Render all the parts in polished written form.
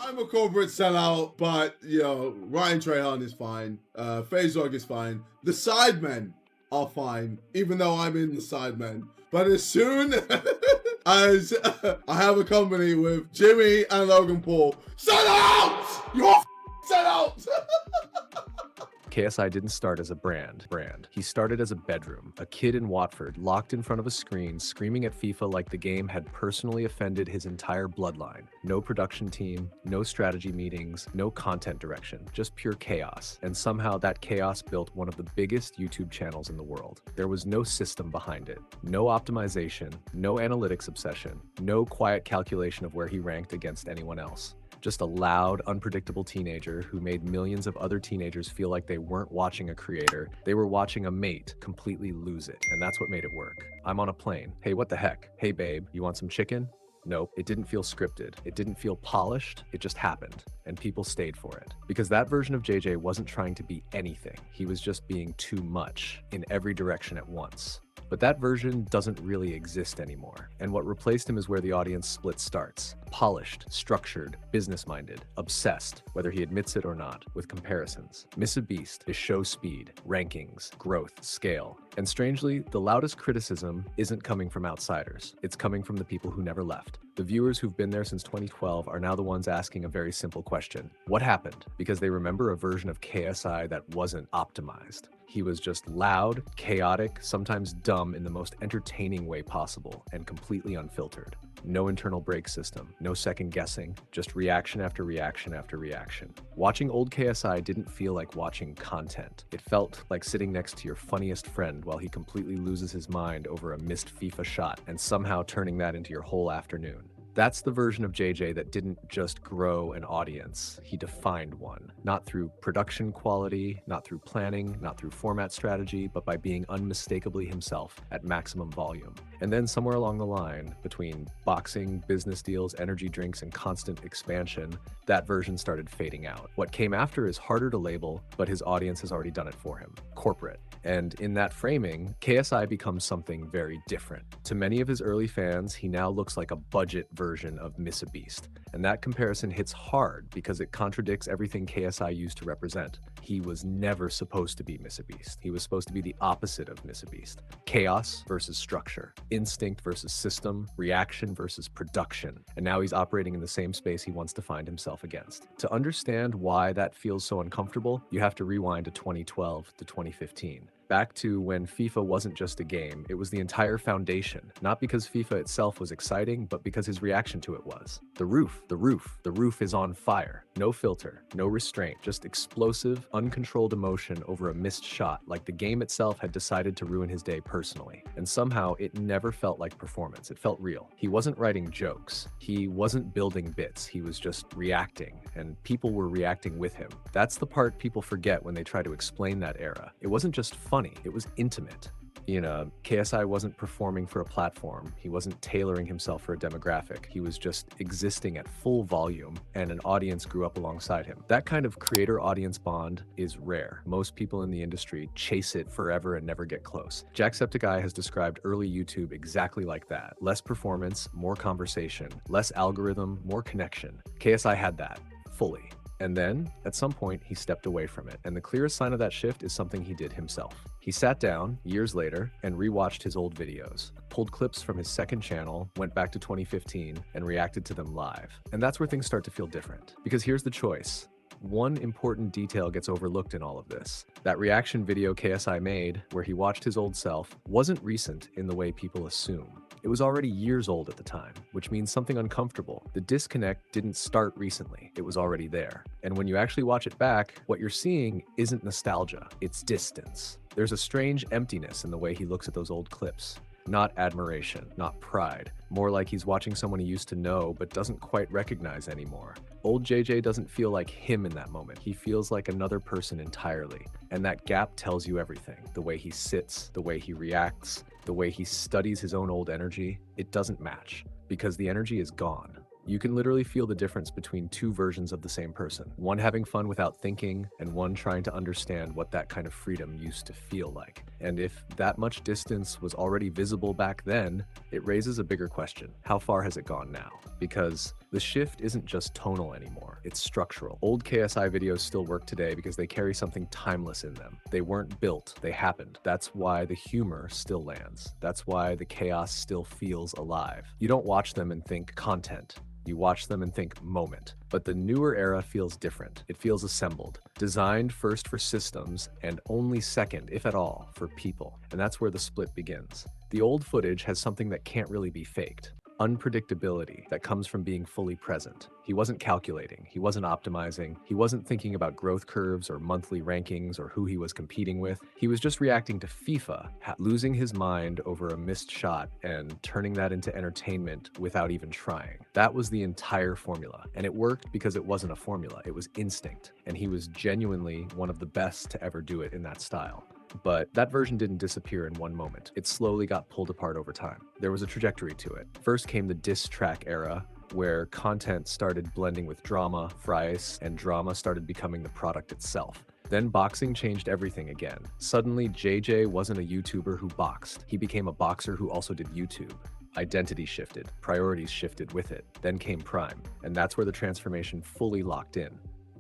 I'm a corporate sellout, but, Ryan Trahan is fine. FaZe is fine. The Sidemen are fine, even though I'm in the Sidemen. But as soon as I have a company with Jimmy and Logan Paul, sellout! You're sellout! KSI didn't start as a brand. He started as a bedroom, a kid in Watford, locked in front of a screen, screaming at FIFA like the game had personally offended his entire bloodline. No production team, no strategy meetings, no content direction, just pure chaos. And somehow that chaos built one of the biggest YouTube channels in the world. There was no system behind it, no optimization, no analytics obsession, no quiet calculation of where he ranked against anyone else. Just a loud, unpredictable teenager who made millions of other teenagers feel like they weren't watching a creator, they were watching a mate completely lose it. And that's what made it work. I'm on a plane. Hey, what the heck? Hey, babe, you want some chicken? Nope, it didn't feel scripted. It didn't feel polished. It just happened. And people stayed for it. Because that version of JJ wasn't trying to be anything. He was just being too much in every direction at once. But that version doesn't really exist anymore. And what replaced him is where the audience split starts. Polished, structured, business-minded, obsessed, whether he admits it or not, with comparisons. MrBeast is show speed, rankings, growth, scale. And strangely, the loudest criticism isn't coming from outsiders. It's coming from the people who never left. The viewers who've been there since 2012 are now the ones asking a very simple question. What happened? Because they remember a version of KSI that wasn't optimized. He was just loud, chaotic, sometimes dumb in the most entertaining way possible, and completely unfiltered. No internal brake system, no second guessing, just reaction after reaction after reaction. Watching old KSI didn't feel like watching content. It felt like sitting next to your funniest friend while he completely loses his mind over a missed FIFA shot and somehow turning that into your whole afternoon. That's the version of JJ that didn't just grow an audience, he defined one. Not through production quality, not through planning, not through format strategy, but by being unmistakably himself at maximum volume. And then somewhere along the line, between boxing, business deals, energy drinks, and constant expansion, that version started fading out. What came after is harder to label, but his audience has already done it for him. Corporate. And in that framing, KSI becomes something very different. To many of his early fans, he now looks like a budget version of MrBeast. And that comparison hits hard because it contradicts everything KSI used to represent. He was never supposed to be MrBeast. He was supposed to be the opposite of MrBeast. Chaos versus structure, instinct versus system, reaction versus production. And now he's operating in the same space he wants to find himself against. To understand why that feels so uncomfortable, you have to rewind to 2012 to 2015. Back to when FIFA wasn't just a game, it was the entire foundation. Not because FIFA itself was exciting, but because his reaction to it was. The roof is on fire. No filter, no restraint, just explosive, uncontrolled emotion over a missed shot, like the game itself had decided to ruin his day personally. And somehow it never felt like performance, it felt real. He wasn't writing jokes, he wasn't building bits, he was just reacting, and people were reacting with him. That's the part people forget when they try to explain that era. It wasn't just funny, it was intimate. KSI wasn't performing for a platform. He wasn't tailoring himself for a demographic. He was just existing at full volume, and an audience grew up alongside him. That kind of creator-audience bond is rare. Most people in the industry chase it forever and never get close. Jacksepticeye has described early YouTube exactly like that. Less performance, more conversation. Less algorithm, more connection. KSI had that, fully. And then, at some point, he stepped away from it. And the clearest sign of that shift is something he did himself. He sat down, years later, and rewatched his old videos, pulled clips from his second channel, went back to 2015, and reacted to them live. And that's where things start to feel different. Because here's the choice. One important detail gets overlooked in all of this. That reaction video KSI made, where he watched his old self, wasn't recent in the way people assume. It was already years old at the time, which means something uncomfortable. The disconnect didn't start recently, it was already there. And when you actually watch it back, what you're seeing isn't nostalgia, it's distance. There's a strange emptiness in the way he looks at those old clips. Not admiration, not pride. More like he's watching someone he used to know but doesn't quite recognize anymore. Old JJ doesn't feel like him in that moment. He feels like another person entirely. And that gap tells you everything. The way he sits, the way he reacts, the way he studies his own old energy, it doesn't match because the energy is gone. You can literally feel the difference between two versions of the same person, one having fun without thinking and one trying to understand what that kind of freedom used to feel like. And if that much distance was already visible back then, it raises a bigger question. How far has it gone now? Because the shift isn't just tonal anymore, it's structural. Old KSI videos still work today because they carry something timeless in them. They weren't built, they happened. That's why the humor still lands. That's why the chaos still feels alive. You don't watch them and think content. You watch them and think moment. But the newer era feels different. It feels assembled, designed first for systems and only second, if at all, for people. And that's where the split begins. The old footage has something that can't really be faked. Unpredictability that comes from being fully present. He wasn't calculating, he wasn't optimizing, he wasn't thinking about growth curves or monthly rankings or who he was competing with. He was just reacting to FIFA, losing his mind over a missed shot and turning that into entertainment without even trying. That was the entire formula, and it worked because it wasn't a formula, it was instinct, and he was genuinely one of the best to ever do it in that style. But that version didn't disappear in one moment. It slowly got pulled apart over time. There was a trajectory to it. First came the diss track era, where content started blending with drama, fries, and drama started becoming the product itself. Then boxing changed everything again. Suddenly, JJ wasn't a YouTuber who boxed. He became a boxer who also did YouTube. Identity shifted, priorities shifted with it. Then came Prime, and that's where the transformation fully locked in.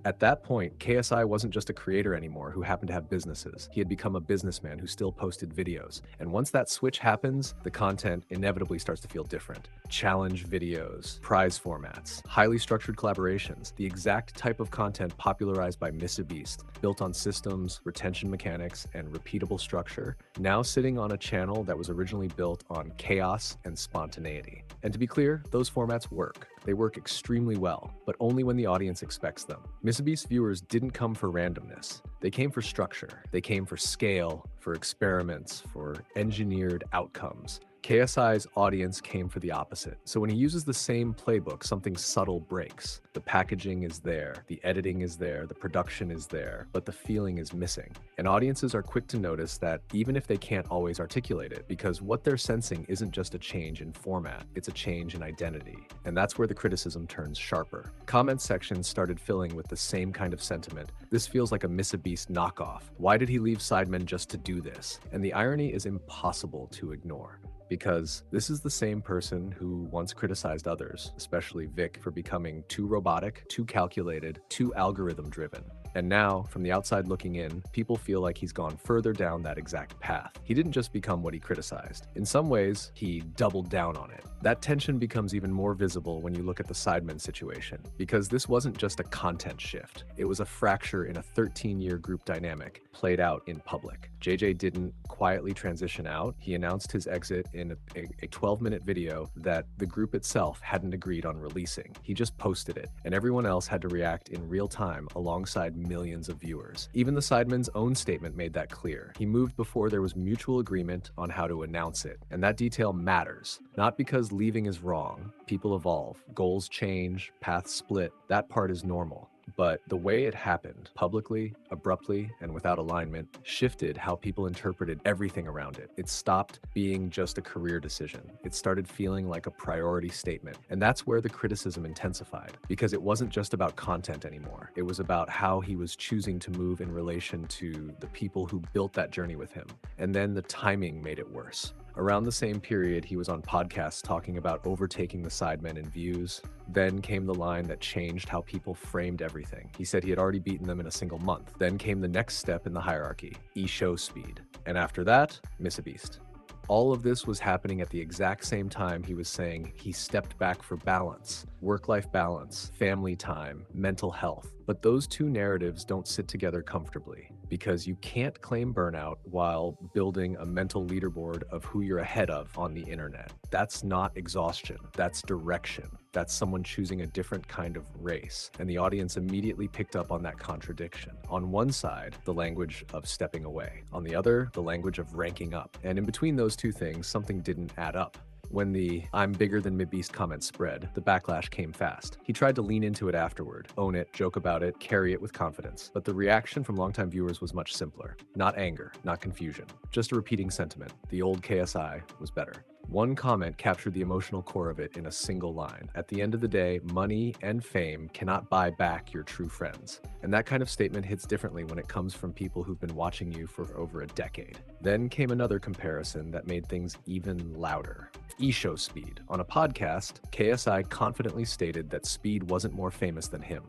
At that point, KSI wasn't just a creator anymore who happened to have businesses. He had become a businessman who still posted videos. And once that switch happens, the content inevitably starts to feel different. Challenge videos, prize formats, highly structured collaborations, the exact type of content popularized by MrBeast, built on systems, retention mechanics, and repeatable structure, now sitting on a channel that was originally built on chaos and spontaneity. And to be clear, those formats work. They work extremely well, but only when the audience expects them. MrBeast viewers didn't come for randomness. They came for structure. They came for scale, for experiments, for engineered outcomes. KSI's audience came for the opposite. So when he uses the same playbook, something subtle breaks. The packaging is there, the editing is there, the production is there, but the feeling is missing. And audiences are quick to notice that even if they can't always articulate it, because what they're sensing isn't just a change in format, it's a change in identity. And that's where the criticism turns sharper. Comment sections started filling with the same kind of sentiment. This feels like a MrBeast knockoff. Why did he leave Sidemen just to do this? And the irony is impossible to ignore. Because this is the same person who once criticized others, especially Vic, for becoming too robotic, too calculated, too algorithm-driven. And now, from the outside looking in, people feel like he's gone further down that exact path. He didn't just become what he criticized. In some ways, he doubled down on it. That tension becomes even more visible when you look at the Sidemen situation, because this wasn't just a content shift. It was a fracture in a 13-year group dynamic played out in public. JJ didn't quietly transition out. He announced his exit in a 12-minute video that the group itself hadn't agreed on releasing. He just posted it, and everyone else had to react in real time alongside millions of viewers. Even the Sidemen's own statement made that clear. He moved before there was mutual agreement on how to announce it, and that detail matters. Not because leaving is wrong. People evolve, goals change, paths split. That part is normal. But the way it happened, publicly, abruptly, and without alignment, shifted how people interpreted everything around it. It stopped being just a career decision. It started feeling like a priority statement. And that's where the criticism intensified, because it wasn't just about content anymore. It was about how he was choosing to move in relation to the people who built that journey with him. And then the timing made it worse. Around the same period, he was on podcasts talking about overtaking the Sidemen in views. Then came the line that changed how people framed everything. He said he had already beaten them in a single month. Then came the next step in the hierarchy, e-show speed. And after that, MrBeast. All of this was happening at the exact same time he was saying he stepped back for balance, work-life balance, family time, mental health. But those two narratives don't sit together comfortably, because you can't claim burnout while building a mental leaderboard of who you're ahead of on the internet. That's not exhaustion, that's direction. That's someone choosing a different kind of race. And the audience immediately picked up on that contradiction. On one side, the language of stepping away. On the other, the language of ranking up. And in between those two things, something didn't add up. When the "I'm bigger than MrBeast" comment spread, the backlash came fast. He tried to lean into it afterward, own it, joke about it, carry it with confidence. But the reaction from longtime viewers was much simpler. Not anger, not confusion, just a repeating sentiment. The old KSI was better. One comment captured the emotional core of it in a single line. At the end of the day, money and fame cannot buy back your true friends. And that kind of statement hits differently when it comes from people who've been watching you for over a decade. Then came another comparison that made things even louder. E-show Speed. On a podcast, KSI confidently stated that Speed wasn't more famous than him.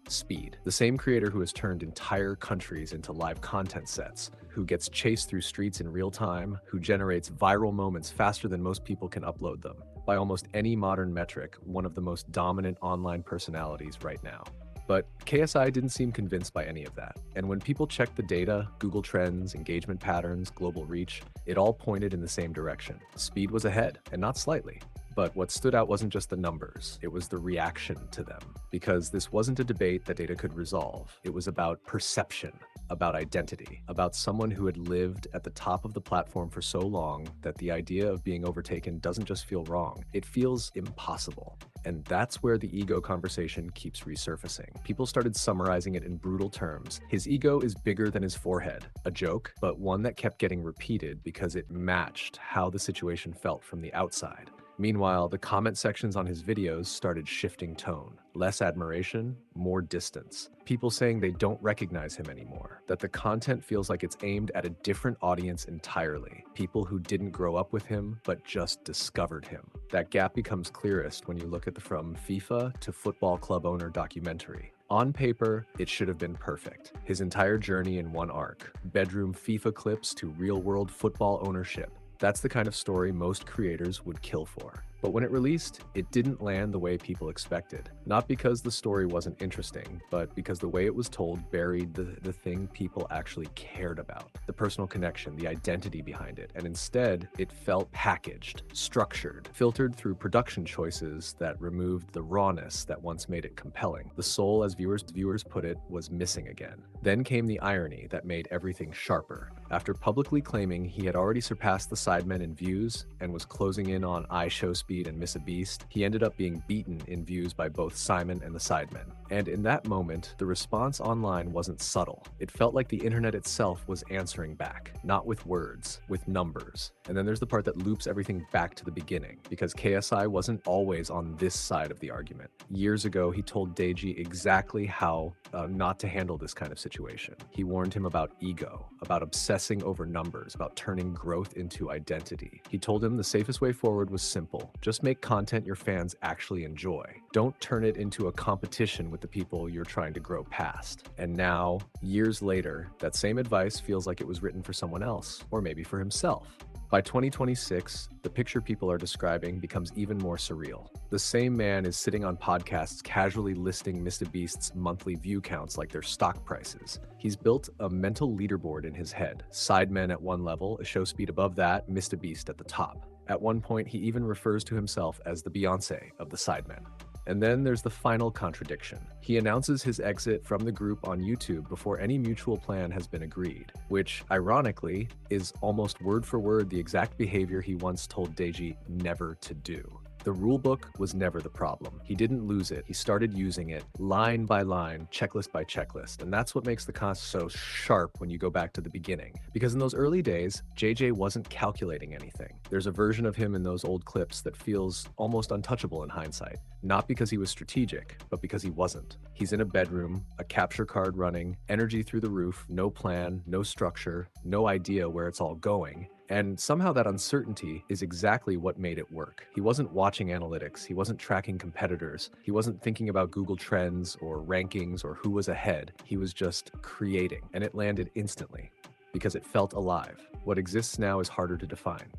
Speed, the same creator who has turned entire countries into live content sets, who gets chased through streets in real time, who generates viral moments faster than most people can upload them. By almost any modern metric, one of the most dominant online personalities right now. But KSI didn't seem convinced by any of that. And when people checked the data, Google Trends, engagement patterns, global reach, it all pointed in the same direction. Speed was ahead, and not slightly. But what stood out wasn't just the numbers, it was the reaction to them. Because this wasn't a debate that data could resolve. It was about perception, about identity, about someone who had lived at the top of the platform for so long that the idea of being overtaken doesn't just feel wrong, it feels impossible. And that's where the ego conversation keeps resurfacing. People started summarizing it in brutal terms. His ego is bigger than his forehead. A joke, but one that kept getting repeated because it matched how the situation felt from the outside. Meanwhile, the comment sections on his videos started shifting tone. Less admiration, more distance. People saying they don't recognize him anymore, that the content feels like it's aimed at a different audience entirely. People who didn't grow up with him, but just discovered him. That gap becomes clearest when you look at the From FIFA to Football Club Owner documentary. On paper, it should have been perfect. His entire journey in one arc. Bedroom FIFA clips to real-world football ownership. That's the kind of story most creators would kill for. But when it released, it didn't land the way people expected. Not because the story wasn't interesting, but because the way it was told buried the thing people actually cared about. The personal connection, the identity behind it. And instead, it felt packaged, structured, filtered through production choices that removed the rawness that once made it compelling. The soul, as viewers put it, was missing again. Then came the irony that made everything sharper. After publicly claiming he had already surpassed the Sidemen in views and was closing in on iShowSpeed and MrBeast, he ended up being beaten in views by both Simon and the Sidemen. And in that moment, the response online wasn't subtle. It felt like the internet itself was answering back, not with words, with numbers. And then there's the part that loops everything back to the beginning, because KSI wasn't always on this side of the argument. Years ago, he told Deji exactly how not to handle this kind of situation. He warned him about ego, about obsessing over numbers, about turning growth into identity. He told him the safest way forward was simple. Just make content your fans actually enjoy. Don't turn it into a competition with the people you're trying to grow past. And now, years later, that same advice feels like it was written for someone else, or maybe for himself. By 2026, the picture people are describing becomes even more surreal. The same man is sitting on podcasts casually listing MrBeast's monthly view counts like they're stock prices. He's built a mental leaderboard in his head. Sidemen at one level, iShowSpeed above that, MrBeast at the top. At one point, he even refers to himself as the Beyoncé of the Sidemen. And then there's the final contradiction. He announces his exit from the group on YouTube before any mutual plan has been agreed, which, ironically, is almost word for word the exact behavior he once told Deji never to do. The rulebook was never the problem. He didn't lose it. He started using it line by line, checklist by checklist. And that's what makes the cost so sharp when you go back to the beginning. Because in those early days, JJ wasn't calculating anything. There's a version of him in those old clips that feels almost untouchable in hindsight. Not because he was strategic, but because he wasn't. He's in a bedroom, a capture card running, energy through the roof, no plan, no structure, no idea where it's all going. And somehow that uncertainty is exactly what made it work. He wasn't watching analytics, he wasn't tracking competitors, he wasn't thinking about Google Trends or rankings or who was ahead. He was just creating, and it landed instantly because it felt alive. What exists now is harder to define.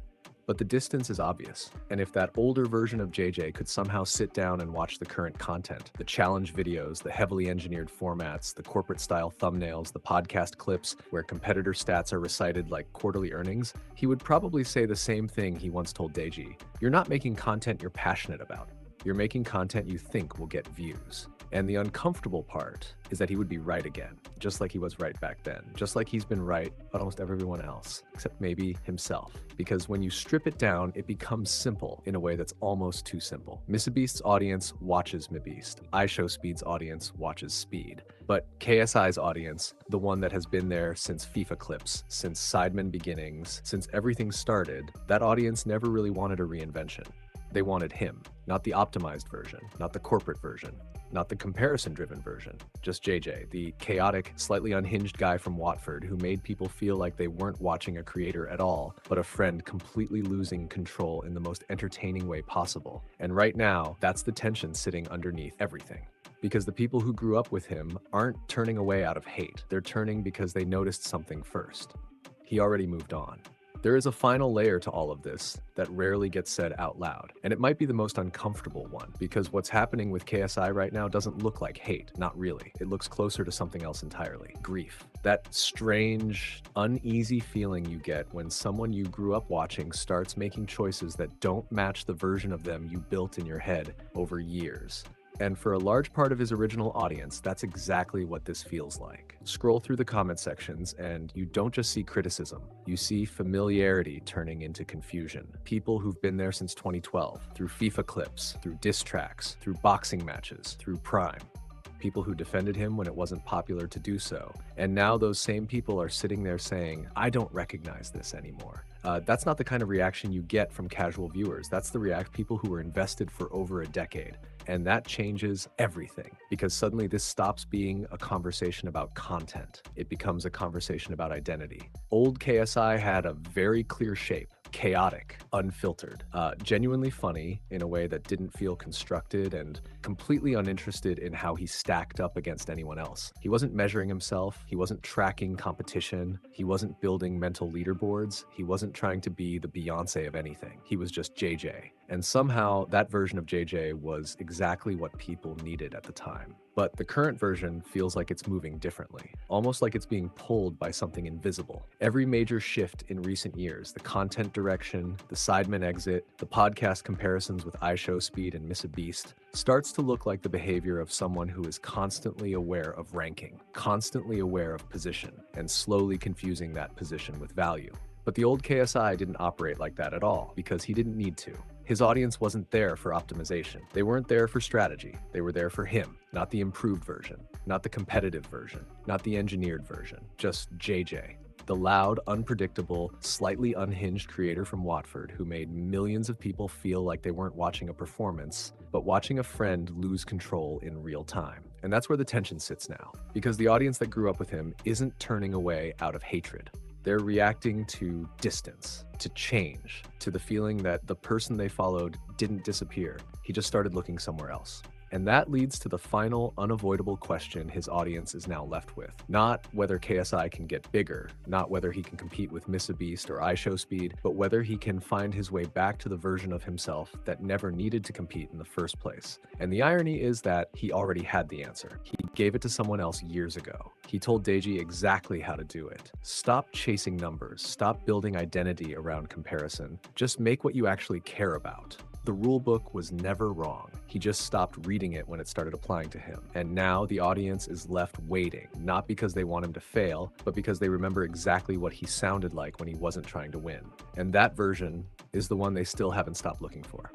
But the distance is obvious, and if that older version of JJ could somehow sit down and watch the current content, the challenge videos, the heavily engineered formats, the corporate-style thumbnails, the podcast clips where competitor stats are recited like quarterly earnings, he would probably say the same thing he once told Deji. You're not making content you're passionate about. You're making content you think will get views. And the uncomfortable part is that he would be right again, just like he was right back then, just like he's been right about almost everyone else, except maybe himself. Because when you strip it down, it becomes simple in a way that's almost too simple. MrBeast's audience watches MrBeast. iShowSpeed's audience watches Speed. But KSI's audience, the one that has been there since FIFA clips, since Sidemen beginnings, since everything started, that audience never really wanted a reinvention. They wanted him, not the optimized version, not the corporate version, not the comparison-driven version, just JJ, the chaotic, slightly unhinged guy from Watford who made people feel like they weren't watching a creator at all, but a friend completely losing control in the most entertaining way possible. And right now, that's the tension sitting underneath everything. Because the people who grew up with him aren't turning away out of hate. They're turning because they noticed something first. He already moved on. There is a final layer to all of this that rarely gets said out loud, and it might be the most uncomfortable one, because what's happening with KSI right now doesn't look like hate, not really. It looks closer to something else entirely, grief. That strange, uneasy feeling you get when someone you grew up watching starts making choices that don't match the version of them you built in your head over years. And for a large part of his original audience, that's exactly what this feels like. Scroll through the comment sections and you don't just see criticism, you see familiarity turning into confusion. People who've been there since 2012, through FIFA clips, through diss tracks, through boxing matches, through Prime. People who defended him when it wasn't popular to do so. And now those same people are sitting there saying, I don't recognize this anymore. That's not the kind of reaction you get from casual viewers. That's the people who were invested for over a decade. And that changes everything, because suddenly this stops being a conversation about content. It becomes a conversation about identity. Old KSI had a very clear shape. Chaotic, unfiltered, genuinely funny in a way that didn't feel constructed, and completely uninterested in how he stacked up against anyone else. He wasn't measuring himself, he wasn't tracking competition, he wasn't building mental leaderboards, he wasn't trying to be the Beyonce of anything. He was just JJ. And somehow that version of JJ was exactly what people needed at the time. But the current version feels like it's moving differently, almost like it's being pulled by something invisible. Every major shift in recent years, the content direction, the Sidemen exit, the podcast comparisons with iShowSpeed and MrBeast, starts to look like the behavior of someone who is constantly aware of ranking, constantly aware of position, and slowly confusing that position with value. But the old KSI didn't operate like that at all, because he didn't need to. His audience wasn't there for optimization. They weren't there for strategy. They were there for him, not the improved version, not the competitive version, not the engineered version, just JJ. The loud, unpredictable, slightly unhinged creator from Watford who made millions of people feel like they weren't watching a performance, but watching a friend lose control in real time. And that's where the tension sits now, because the audience that grew up with him isn't turning away out of hatred. They're reacting to distance, to change, to the feeling that the person they followed didn't disappear. He just started looking somewhere else. And that leads to the final, unavoidable question his audience is now left with. Not whether KSI can get bigger, not whether he can compete with MrBeast or iShowSpeed, but whether he can find his way back to the version of himself that never needed to compete in the first place. And the irony is that he already had the answer. He gave it to someone else years ago. He told Deji exactly how to do it. Stop chasing numbers. Stop building identity around comparison. Just make what you actually care about. The rulebook was never wrong. He just stopped reading it when it started applying to him. And now the audience is left waiting, not because they want him to fail, but because they remember exactly what he sounded like when he wasn't trying to win. And that version is the one they still haven't stopped looking for.